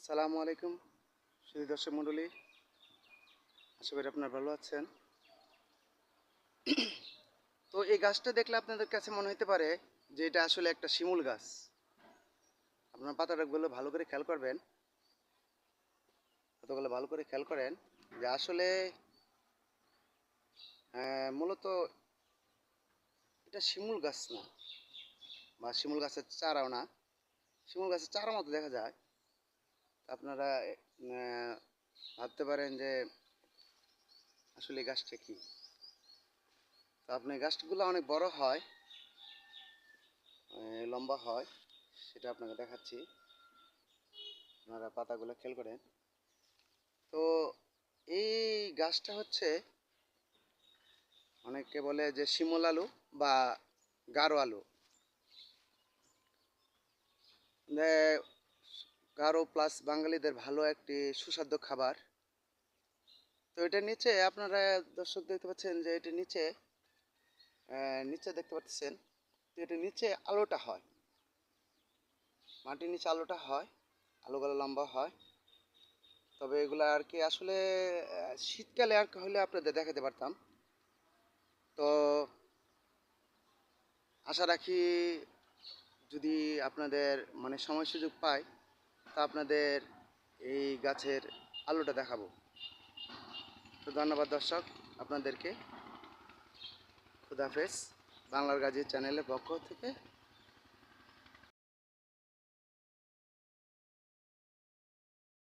আসসালামু আলাইকুম সুধী দর্শক মণ্ডলী, আশা করি আপনারা ভালো আছেন। তো এই গাছটা দেখলে আপনাদের কাছে মনে হতে পারে যে এটা আসলে একটা শিমুল গাছ। আপনার পাতাটাগুলো ভালো করে খেয়াল করবেন, পাতাগুলো ভালো করে খেয়াল করেন যে আসলে মূলত এটা শিমুল গাছ না, বা শিমুল গাছের চারাও না। শিমুল গাছের চারা মতো দেখা যায়। আপনারা ভাবতে পারেন যে আসলে এই গাছটা কি। তো আপনি গাছগুলো অনেক বড় হয়, লম্বা হয়, সেটা আপনাকে দেখাচ্ছি। আপনারা পাতাগুলো খেয়াল করেন। তো এই গাছটা হচ্ছে, অনেকে বলে যে শিমুল আলু বা গারো আলু। গারো প্লাস বাঙালিদের ভালো একটি সুস্বাদু খাবার। তো এটার নিচে আপনারা দর্শক দেখতে পাচ্ছেন যে এটির নিচে নিচে দেখতে পাচ্ছেন, তো এটির নিচে আলোটা হয়, মাটির নিচে আলোটা হয়, আলোগুলো লম্বা হয়। তবে এগুলো আর কি আসলে শীতকালে আর কি হলে আপনাদের দেখাতে পারতাম। তো আশা রাখি যদি আপনাদের মানে সময় সুযোগ পায় তা আপনাদের এই গাছের আলোটা দেখাবো। তো ধন্যবাদ দর্শক আপনাদেরকে। খুদাহাফেজ। বাংলার গাজী চ্যানেলের পক্ষ থেকে